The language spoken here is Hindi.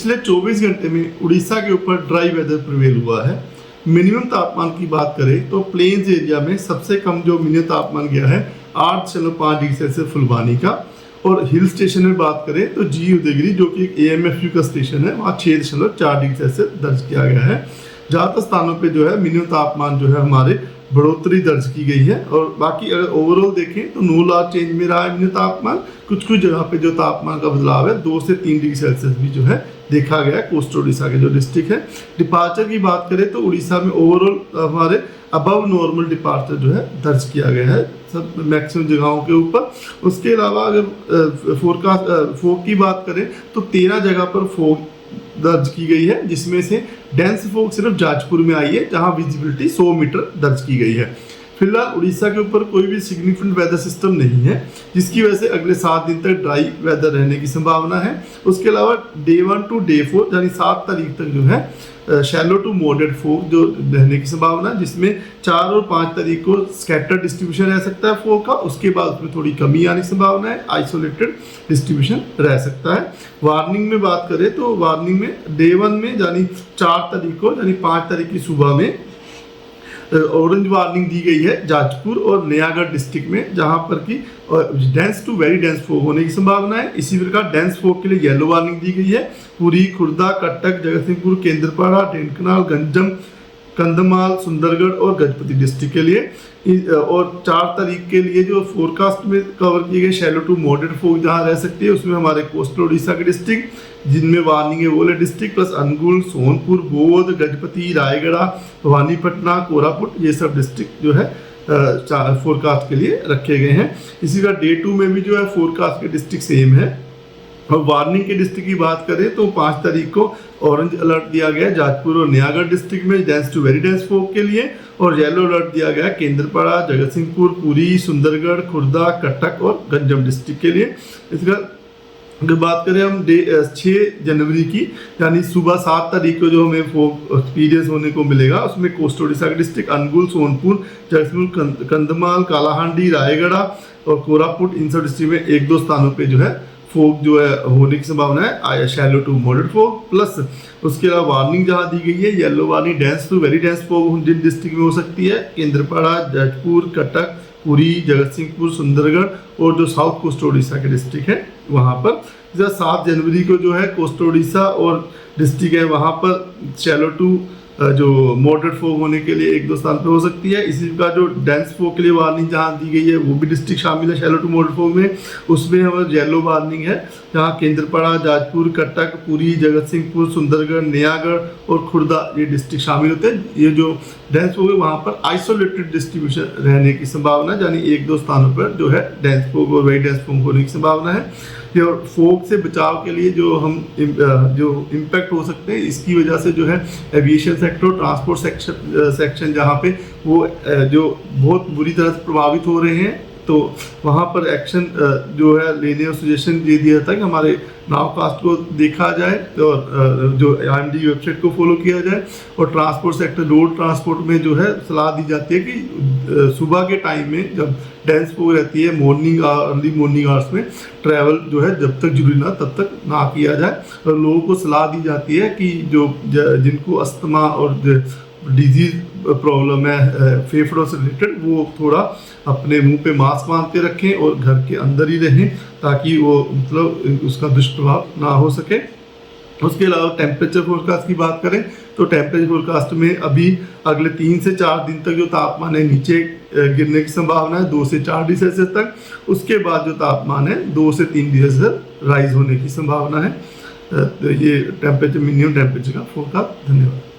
पिछले 24 घंटे में उड़ीसा के ऊपर ड्राई वेदर प्रिवेल हुआ है। मिनिमम तापमान की बात करें तो प्लेन्स एरिया में सबसे कम जो मिनिमम तापमान गया है 8.5 डिग्री सेल्सियस फुलवानी का, और हिल स्टेशन में बात करें तो जी उदयगिरी जो कि एक AMFU का स्टेशन है वहाँ 6.4 डिग्री सेल्सियस दर्ज किया गया है। ज़्यादातर स्थानों पे जो है मिनिमम तापमान जो है हमारे बढ़ोतरी दर्ज की गई है, और बाकी अगर ओवरऑल देखें तो नो लार्ज चेंज में रहा है मिनिमम तापमान। कुछ कुछ जगह पे जो तापमान का बदलाव है 2 से 3 डिग्री सेल्सियस भी जो है देखा गया है कोस्टल उड़ीसा के जो डिस्ट्रिक्ट है। डिपार्चर की बात करें तो उड़ीसा में ओवरऑल हमारे अबव नॉर्मल डिपार्चर जो है दर्ज किया गया है सब मैक्सिमम जगहों के ऊपर। उसके अलावा अगर फोग की बात करें तो 13 जगह पर फोग दर्ज की गई है, जिसमें से डेंस फोग सिर्फ जाजपुर में आई है जहां विजिबिलिटी 100 मीटर दर्ज की गई है। फिलहाल उड़ीसा के ऊपर कोई भी सिग्निफिकेंट वेदर सिस्टम नहीं है, जिसकी वजह से अगले 7 दिन तक ड्राई वेदर रहने की संभावना है। उसके अलावा डे 1 टू डे 4 यानी 7 तारीख तक जो है शैलो टू मॉडरेट फोग जो रहने की संभावना, जिसमें 4 और 5 तारीख को स्कैटर डिस्ट्रीब्यूशन रह सकता है फोग का। उसके बाद उसमें थोड़ी कमी आने की संभावना है, आइसोलेटेड डिस्ट्रीब्यूशन रह सकता है। वार्निंग में बात करें तो वार्निंग में डे 1 में यानी 4 तारीख को यानी 5 तारीख की सुबह में ऑरेंज वार्निंग दी गई है जाजपुर और नयागढ़ डिस्ट्रिक्ट में, जहां पर कि dense to very dense fog होने की संभावना है। इसी प्रकार डेंस फोग के लिए येलो वार्निंग दी गई है पुरी, खुर्दा, कटक, जगतसिंहपुर, केंद्रपाड़ा, ढेंकनाल, गंजम, कंधमाल, सुंदरगढ़ और गजपति डिस्ट्रिक्ट के लिए। और 4 तारीख के लिए जो फोरकास्ट में कवर किए गए शैलो टू मॉडरेट फोग जहां रह सकती है उसमें हमारे कोस्टल उड़ीसा के डिस्ट्रिक्ट जिनमें वार्निंग है वो वाले डिस्ट्रिक्ट प्लस अनुगुल, सोनपुर, बौद्ध, गजपति, रायगढ़, भवानीपटना, कोरापुट, ये सब डिस्ट्रिक्ट जो है फोरकास्ट के लिए रखे गए हैं। इसी का डे 2 में भी जो है फोरकास्ट के डिस्ट्रिक्ट सेम है। और वार्निंग के डिस्ट्रिक्ट की बात करें तो 5 तारीख को ऑरेंज अलर्ट दिया गया है जाजपुर और नयागढ़ डिस्ट्रिक्ट में dense to very dense fog के लिए, और येलो अलर्ट दिया गया है केंद्रपाड़ा, जगतसिंहपुर, पुरी, सुंदरगढ़, खुर्दा, कटक और गंजम डिस्ट्रिक्ट के लिए। इसका अगर बात करें हम 6 जनवरी की यानी सुबह 7 तारीख को जो हमें फोग एक्सपीरियंस होने को मिलेगा उसमें कोस्टल उड़ीसा के डिस्ट्रिक्ट अनुगुल, सोनपुर, जगतसिंहपुर, कंधमाल, कालाहांडी, रायगढ़ और कोरापुट, इन सब डिस्ट्रिक्ट में 1-2 स्थानों पे जो है फोग जो है होने की संभावना है shallow to moderate fog. Plus उसके अलावा वार्निंग जहाँ दी गई है yellow warning dense to very dense fog जिन डिस्ट्रिक्ट में हो सकती है केंद्रपाड़ा, जजपुर, कटक, पुरी, जगतसिंहपुर, सुंदरगढ़ और जो साउथ कोस्टल उड़ीसा के डिस्ट्रिक्ट है वहाँ पर। 7 जनवरी को जो है कोस्टल उड़ीसा और डिस्ट्रिक्ट है वहाँ पर शैलो टू जो मॉडरेट फोग होने के लिए 1-2 स्थान पे हो सकती है। इसी का जो डेंस फोग के लिए वार्निंग जहाँ दी गई है वो भी डिस्ट्रिक्ट शामिल है शैलो टू मॉडरेट फोग में। उसमें हमारे येलो वार्निंग है जहाँ केंद्रपाड़ा, जाजपुर, कटक, पुरी, जगतसिंहपुर, सुंदरगढ़, नयागढ़ और खुर्दा ये डिस्ट्रिक्ट शामिल होते हैं। ये जो डेंस फोग है वहाँ पर आइसोलेटेड डिस्ट्रीब्यूशन रहने की संभावना है, यानी 1-2 स्थानों पर जो है डेंस फोग और वेरी डेंस फोग होने की संभावना है। और फोग से बचाव के लिए जो हम जो इम्पैक्ट हो सकते हैं इसकी वजह से जो है एविएशन सेक्टर, ट्रांसपोर्ट सेक्शन जहाँ पे वो जो बहुत बुरी तरह से प्रभावित हो रहे हैं, तो वहाँ पर एक्शन जो है लेने और सजेशन ये दिया जाता है कि हमारे नावकास्ट को देखा जाए और जो IMD वेबसाइट को फॉलो किया जाए। और ट्रांसपोर्ट सेक्टर, रोड ट्रांसपोर्ट में जो है सलाह दी जाती है कि सुबह के टाइम में जब डेंस फोग रहती है अर्ली मॉर्निंग आवर्स में ट्रैवल जो है जब तक जरूरी ना तब तक ना किया जाए। और लोगों को सलाह दी जाती है कि जो जिनको अस्थमा और डिजीज प्रॉब्लम है फेफड़ों से रिलेटेड वो थोड़ा अपने मुंह पे मास्क बांध के रखें और घर के अंदर ही रहें ताकि वो मतलब उसका दुष्प्रभाव ना हो सके। उसके अलावा टेम्परेचर फोरकास्ट की बात करें तो टेम्परेचर फोरकास्ट में अभी अगले 3 से 4 दिन तक जो तापमान है नीचे गिरने की संभावना है 2 से 4 डिग्री सेल्सियस तक। उसके बाद जो तापमान है 2 से 3 डिग्री सेल्सियस राइज होने की संभावना है। तो ये टेम्परेचर मिनिमम टेम्परेचर का फोरकास्ट। धन्यवाद।